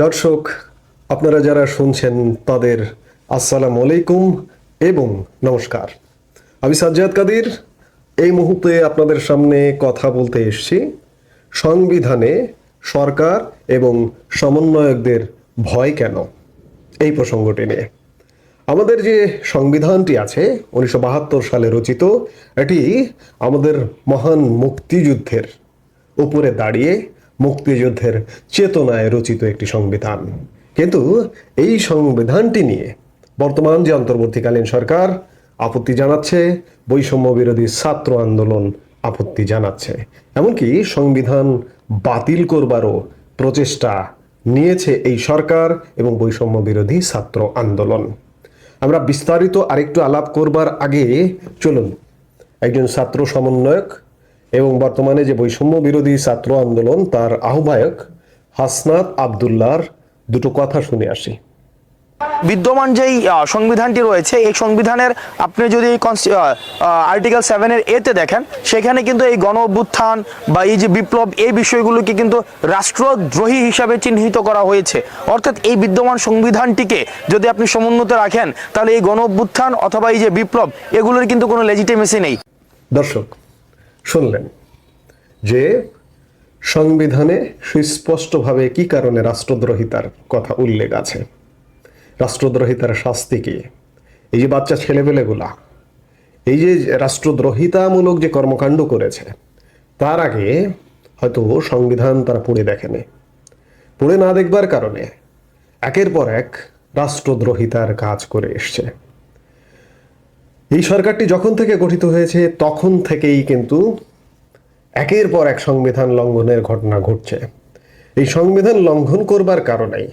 দর্শক, আপনারা যারা শুনছেন তাদের আসসালামু আলাইকুম এবং নমস্কার। আমি সাজ্জাদ কাদির এই মুহূর্তে আপনাদের সামনে কথা বলতে এসেছি সংবিধানে সরকার এবং সমন্বয়কদের ভয় কেন, এই প্রসঙ্গটি নিয়ে। আমাদের যে সংবিধানটি আছে 1972 সালে রচিত, এটি আমাদের মহান মুক্তিযুদ্ধের উপরে দাঁড়িয়ে মুক্তিযুদ্ধের চেতনায় রচিত একটি সংবিধান। কিন্তু এই সংবিধানটি নিয়ে বর্তমান যে অন্তর্বর্তীকালীন সরকার আপত্তি জানাচ্ছে, বৈষম্য বিরোধী ছাত্র আন্দোলন আপত্তি জানাচ্ছে, এমনকি সংবিধান বাতিল করবারও প্রচেষ্টা নিয়েছে এই সরকার এবং বৈষম্য বিরোধী ছাত্র আন্দোলন। আমরা বিস্তারিত আরেকটু আলাপ করবার আগে চলুন একজন ছাত্র সমন্বয়ক এবং বর্তমানে যে বৈষম্য বিরোধী ছাত্র আন্দোলন তার আহ্বায়ক হাসনাত আবদুল্লাহর দুটো কথা শুনে আসি। বিদ্যমান যেই সংবিধানটি রয়েছে, এই সংবিধানের আপনি যদি আর্টিকেল 7-এর এতে দেখেন, সেখানে কিন্তু এই গণ অভ্যুত্থান বা এই যে বিপ্লব, এই বিষয়গুলোকে কিন্তু রাষ্ট্রদ্রোহী হিসাবে চিহ্নিত করা হয়েছে। অর্থাৎ এই বিদ্যমান সংবিধানটিকে যদি আপনি সমুন্নত রাখেন, তাহলে এই গণ অভ্যুত্থান অথবা এই যে বিপ্লব, এগুলোর কিন্তু কোনো লেজিটিমেসি নেই। দর্শক শুনলেন যে সংবিধানে সুস্পষ্টভাবে কি কারণে রাষ্ট্রদ্রোহিতার কথা উল্লেখ আছে। রাষ্ট্রদ্রোহিতার শাস্তি কি? এই যে বাচ্চা ছেলেপেলেগুলা এই যে রাষ্ট্রদ্রোহিতামূলক যে কর্মকাণ্ড করেছে, তার আগে হয়তো সংবিধান তারা পড়ে দেখেনি। পড়ে না দেখবার কারণে একের পর এক রাষ্ট্রদ্রোহিতার কাজ করে এসছে। এই সরকারটি যখন থেকে গঠিত হয়েছে তখন থেকেই কিন্তু একের পর এক সংবিধান লঙ্ঘনের ঘটনা ঘটছে। এই সংবিধান লঙ্ঘন করবার কারণেই,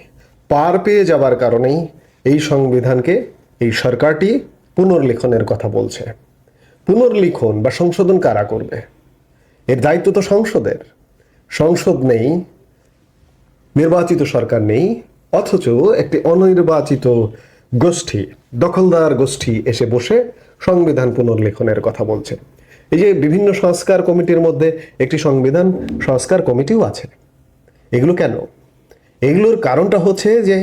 পার পেয়ে যাবার কারণেই এই সংবিধানকে এই সরকারটি পুনর্লিখনের কথা বলছে। পুনর্লিখন বা সংশোধন কারা করবে? এর দায়িত্ব তো সংসদের। সংসদ নেই, নির্বাচিত সরকার নেই, অথচ একটি অনির্বাচিত গোষ্ঠী, দখলদার গোষ্ঠী এসে বসে সংবিধান পুনর্লিখনের কথা বলছে। এই যে বিভিন্ন সংস্কার কমিটির মধ্যে একটি সংবিধান সংস্কার কমিটিও আছে। এগুলো কেন? এগুলোর কারণটা হচ্ছে যে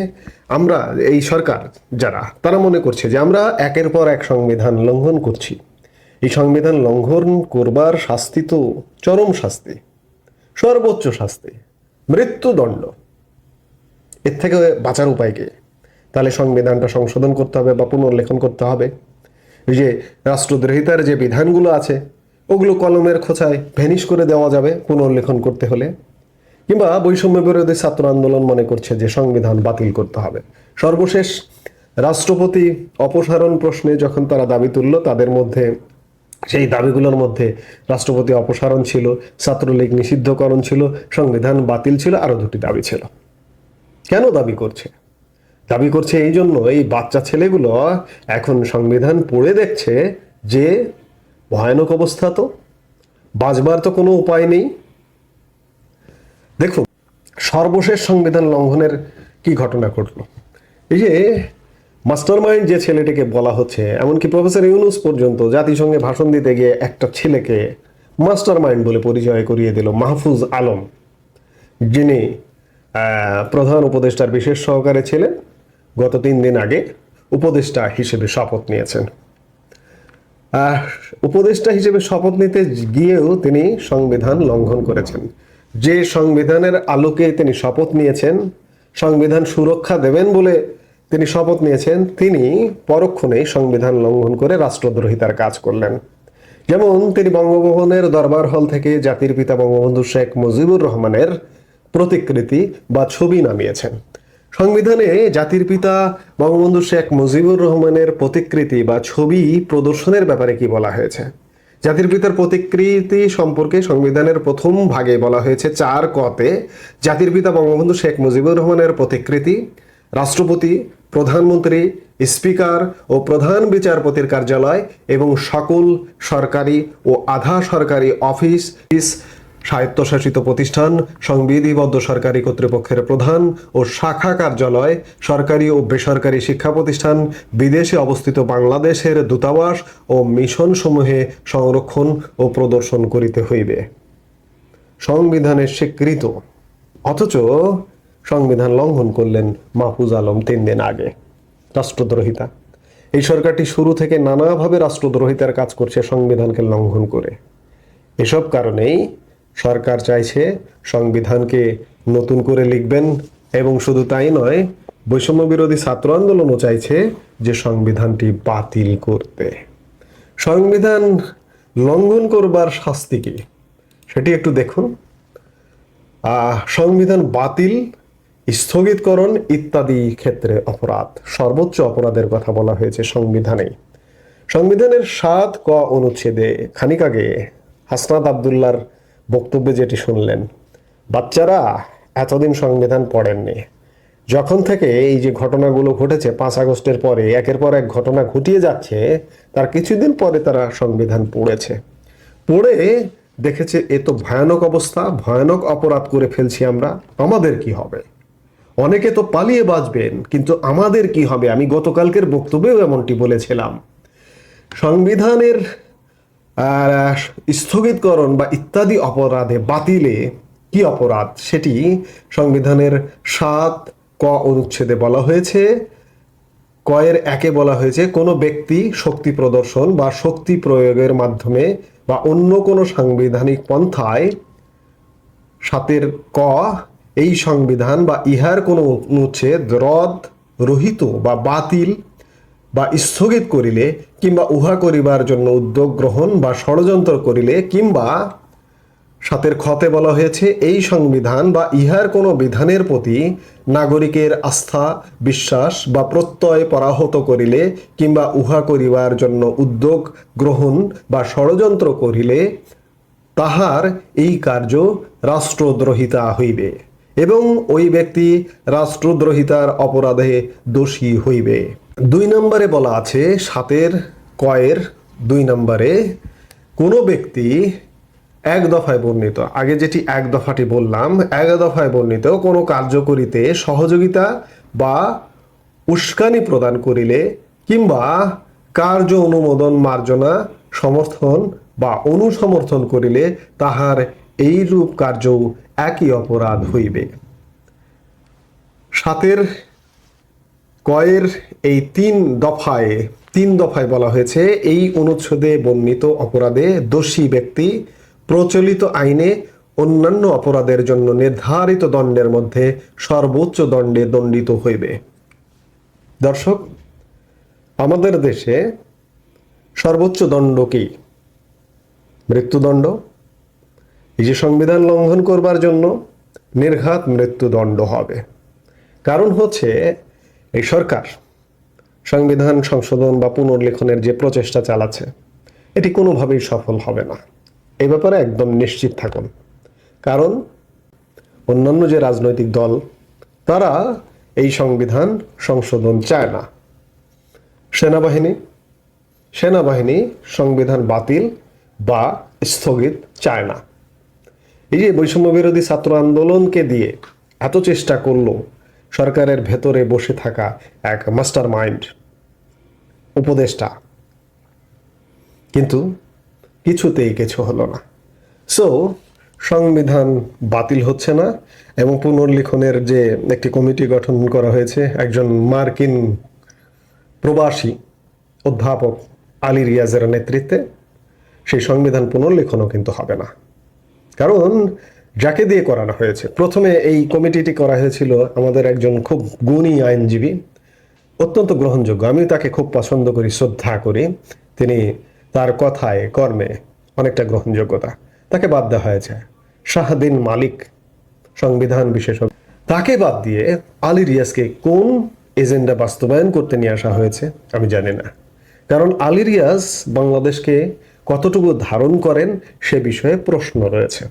আমরা এই সরকার যারা, তারা মনে করছে যে আমরা একের পর এক সংবিধান লঙ্ঘন করছি। এই সংবিধান লঙ্ঘন করবার শাস্তি তো চরম শাস্তি, সর্বোচ্চ শাস্তি, মৃত্যুদণ্ড। এর থেকে বাঁচার উপায় কি? তাহলে সংবিধানটা সংশোধন করতে হবে বা পুনর্লেখন করতে হবে। এই যে রাষ্ট্রদ্রোহিতার যে বিধানগুলো আছে, ওগুলো কলমের খোঁচায় ভ্যানিশ করে দেওয়া যাবে পুনর্লেখন করতে হলে। কিংবা বৈষম্য বিরোধী ছাত্র আন্দোলন মনে করছে যে সংবিধান বাতিল করতে হবে। সর্বশেষ রাষ্ট্রপতি অপসারণ প্রশ্নে যখন তারা দাবি তুলল, তাদের মধ্যে সেই দাবিগুলোর মধ্যে রাষ্ট্রপতি অপসারণ ছিল, ছাত্রলীগ নিষিদ্ধকরণ ছিল, সংবিধান বাতিল ছিল, আরো দুটি দাবি ছিল। কেন দাবি করছে? দাবি করছে এই জন্য, এই বাচ্চা ছেলেগুলো এখন সংবিধান পড়ে দেখছে যে ভয়ানক অবস্থা, তো বাঁচবার তো কোনো উপায় নেই। দেখুন, সর্বশেষ সংবিধান লঙ্ঘনের কি ঘটনা ঘটলো। এই যে মাস্টার মাইন্ড যে ছেলেটিকে বলা হচ্ছে, এমনকি প্রফেসর ইউনূস পর্যন্ত জাতিসংঘে ভাষণ দিতে গিয়ে একটা ছেলেকে মাস্টার মাইন্ড বলে পরিচয় করিয়ে দিল, মাহফুজ আলম, যিনি প্রধান উপদেষ্টার বিশেষ সহকারী ছিলেন। গত 3 দিন আগে উপদেষ্টা হিসেবে শপথ নিয়েছেন। উপদেষ্টা হিসেবে শপথ নিতে গিয়েও তিনি সংবিধান লঙ্ঘন করেছেন। যে সংবিধানের আলোকে তিনি শপথ নিয়েছেন, সংবিধান সুরক্ষা দেবেন বলে তিনি শপথ নিয়েছেন, তিনি পরক্ষণেই সংবিধান লঙ্ঘন করে রাষ্ট্রদ্রোহিতার কাজ করলেন। যেমন তিনি বঙ্গভবনের দরবার হল থেকে জাতির পিতা বঙ্গবন্ধু শেখ মুজিবুর রহমানের প্রতিকৃতি বা ছবি নামিয়েছেন। সংবিধানে জাতির পিতা বঙ্গবন্ধু শেখ মুজিবুর রহমানের প্রতিকৃতি বা ছবি প্রদর্শনের ব্যাপারে কি বলা হয়েছে? জাতির পিতার প্রতিকৃতি সম্পর্কে সংবিধানের প্রথম ভাগে বলা হয়েছে 4 কতে, জাতির পিতা বঙ্গবন্ধু শেখ মুজিবুর রহমানের প্রতিকৃতি রাষ্ট্রপতি, প্রধানমন্ত্রী, স্পিকার ও প্রধান বিচারপতির কার্যালয় এবং সকল সরকারি ও আধা সরকারি অফিস, স্বায়ত্তশাসিত প্রতিষ্ঠান, সংবিধিবদ্ধ সরকারি কর্তৃপক্ষের প্রধান ও শাখা কার্যালয়, সরকারি ও বেসরকারি শিক্ষা প্রতিষ্ঠান, বিদেশে অবস্থিত বাংলাদেশের দূতাবাস ও মিশন সমূহে সংরক্ষণ ও প্রদর্শন করিতে হইবে। সংবিধানে স্বীকৃত, অথচ সংবিধান লঙ্ঘন করলেন মাহফুজ আলম 3 দিন আগে। রাষ্ট্রদ্রোহিতা। এই সরকারটি শুরু থেকে নানাভাবে রাষ্ট্রদ্রোহিতার কাজ করছে সংবিধানকে লঙ্ঘন করে। এসব কারণেই সরকার চাইছে সংবিধানকে নতুন করে লিখবেন, এবং শুধু তাই নয়, বৈষম্য বিরোধী ছাত্র আন্দোলনও চাইছে যে সংবিধানটি বাতিল করতে। সংবিধান লঙ্ঘন করবার শাস্তি কি সেটি একটু দেখুন। সংবিধান বাতিল, স্থগিতকরণ ইত্যাদি ক্ষেত্রে অপরাধ, সর্বোচ্চ অপরাধের কথা বলা হয়েছে সংবিধানে। সংবিধানের 7 ক অনুচ্ছেদে খানিক আগে হাসনাত আবদুল্লাহর বক্তব্যে যেটি শুনলেন, বাচ্চারা এতদিন সংবিধান পড়েননি, যখন থেকে এই যে ঘটনাগুলো ঘটেছে 5 আগস্টের পরে একের পর এক ঘটনা ঘটিয়ে যাচ্ছে, তার কিছুদিন পরে তারা সংবিধান পড়েছে, পড়ে দেখেছে এ তো ভয়ানক অবস্থা, ভয়ানক অপরাধ করে ফেলছি আমরা, আমাদের কি হবে? অনেকে তো পালিয়ে বাঁচবেন, কিন্তু আমাদের কি হবে? আমি গতকালকের বক্তব্যেও এমনটি বলেছিলাম। সংবিধানের স্থগিতকরণ বা ইত্যাদি অপরাধে বাতিলে কি অপরাধ সেটি সংবিধানের 7 ক অনুচ্ছেদে বলা হয়েছে। কয়ের 1-এ বলা হয়েছে, কোনো ব্যক্তি শক্তি প্রদর্শন বা শক্তি প্রয়োগের মাধ্যমে বা অন্য কোনো সাংবিধানিক পন্থায় 7-এর ক এই সংবিধান বা ইহার কোনো অনুচ্ছেদ রদ, রহিত বা বাতিল বা স্থগিত করিলে, কিংবা উহা করিবার জন্য উদ্যোগ গ্রহণ বা ষড়যন্ত্র করিলে, কিংবা 7-এর খতে বলা হয়েছে এই সংবিধান বা ইহার কোনো বিধানের প্রতি নাগরিকের আস্থা, বিশ্বাস বা প্রত্যয় পরাহত করিলে, কিংবা উহা করিবার জন্য উদ্যোগ গ্রহণ বা ষড়যন্ত্র করিলে, তাহার এই কার্য রাষ্ট্রদ্রোহিতা হইবে এবং ওই ব্যক্তি রাষ্ট্রদ্রোহিতার অপরাধে দোষী হইবে। 2 নম্বরে বলা আছে 7-এর কয়ের 2 নম্বরে, কোনো ব্যক্তি 1 দফায় বর্ণিত, আগে যেটি 1 দফাটি বললাম, 1 দফায় বর্ণিত কোনো কার্য করিতে সহযোগিতা বা উস্কানি প্রদান করিলে, কিংবা কার্য অনুমোদন, মার্জনা, সমর্থন বা অনুসমর্থন করিলে, তাহার এইরূপ কার্য একই অপরাধ হইবে। 7-এর কয়ের এই 3 দফায় বলা হয়েছে, এই অনুচ্ছেদে বর্ণিত অপরাধে দোষী ব্যক্তি প্রচলিত আইনে অন্যান্য অপরাধের জন্য নির্ধারিত দণ্ডের মধ্যে সর্বোচ্চ দণ্ডে দণ্ডিত হইবে। দর্শক, আমাদের দেশে সর্বোচ্চ দণ্ড কি? মৃত্যুদণ্ড। এই যে সংবিধান লঙ্ঘন করবার জন্য নির্ঘাত মৃত্যুদণ্ড হবে। কারণ হচ্ছে এই সরকার সংবিধান সংশোধন বা পুনর্লেখনের যে প্রচেষ্টা চালাচ্ছে, এটি কোনোভাবেই সফল হবে না, এই ব্যাপারে একদম নিশ্চিত থাকুন। কারণ অন্যান্য যে রাজনৈতিক দল, তারা এই সংবিধান সংশোধন চায় না। সেনাবাহিনী সংবিধান বাতিল বা স্থগিত চায় না। এই যে বৈষম্য বিরোধী ছাত্র আন্দোলনকে দিয়ে এত চেষ্টা করলো সরকারের ভেতরে বসে থাকা এক মাস্টার মাইন্ড, উপদেষ্টা, কিন্তু কিছুতেই কিছু হলো না। সো সংবিধান বাতিল হচ্ছে না, এবং পুনর্লিখনের যে একটি কমিটি গঠন করা হয়েছে একজন মার্কিন প্রবাসী অধ্যাপক আলী রিয়াজের নেতৃত্বে, সেই সংবিধান পুনর্লিখনও কিন্তু হবে না। কারণ যাকে দিয়ে করানো হয়েছে, প্রথমে এই কমিটিটি করা হয়েছিল আমাদের একজন খুব গুণী আইনজীবী, অত্যন্ত গ্রহণযোগ্য, আমি তাকে খুব পছন্দ করি, শ্রদ্ধা করি, তিনি তার কথায় কর্মে অনেকটা গ্রহণযোগ্যতা, তাকে বাদ দেওয়া হয়েছে। শাহদিন মালিক সংবিধান বিশেষজ্ঞ, তাকে বাদ দিয়ে আলী রিয়াজকে কোন এজেন্ডা বাস্তবায়ন করতে নিয়ে আসা হয়েছে আমি জানি না। কারণ আলী রিয়াজ বাংলাদেশকে কতটুকু ধারণ করেন সে বিষয়ে প্রশ্ন রয়েছে।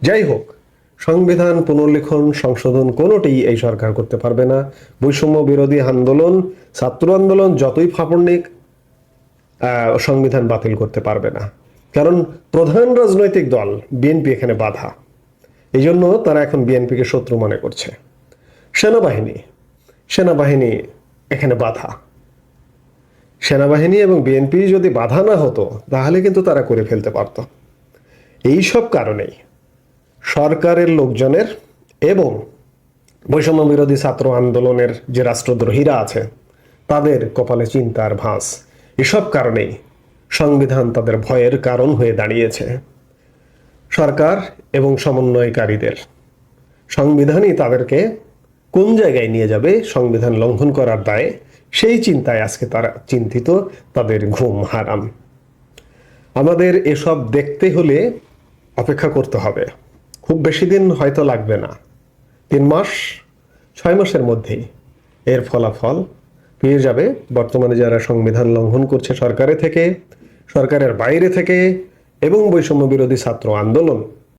যাই হোক, সংবিধান পুনর্লিখন, সংশোধন কোনোটি এই সরকার করতে পারবে না। বৈষম্য বিরোধী আন্দোলন, ছাত্র আন্দোলন যতই ফাপড়নিক, সংবিধান বাতিল করতে পারবে না। কারণ প্রধান রাজনৈতিক দল বিএনপি এখানে বাধা, এই জন্য তারা এখন বিএনপিকে শত্রু মনে করছে। সেনাবাহিনী এখানে বাধা। সেনাবাহিনী এবং বিএনপি যদি বাধা না হতো তাহলে কিন্তু তারা করে ফেলতে পারত। এই সব কারণেই সরকারের লোকজনের এবং বৈষম্য বিরোধী ছাত্র আন্দোলনের যে রাষ্ট্রদ্রোহীরা আছে তাদের কপালে চিন্তার ভাঁজ। এসব কারণেই সংবিধান তাদের ভয়ের কারণ হয়ে দাঁড়িয়েছে। সরকার এবং সমন্বয়কারীদের সংবিধানই তাদেরকে কোন জায়গায় নিয়ে যাবে সংবিধান লঙ্ঘন করার দায়ে, সেই চিন্তায় আজকে তারা চিন্তিত, তাদের ঘুম হারাম। আমাদের এসব দেখতে হলে অপেক্ষা করতে হবে, খুব বেশি দিন হয়তো লাগবে না, 3 মাস 6 মাসের মধ্যেই এর ফলাফল পেয়ে যাবে বর্তমানে যারা সংবিধান লঙ্ঘন করছে সরকারের থেকে, সরকারের বাইরে থেকে এবং বৈষম্য বিরোধী ছাত্র আন্দোলন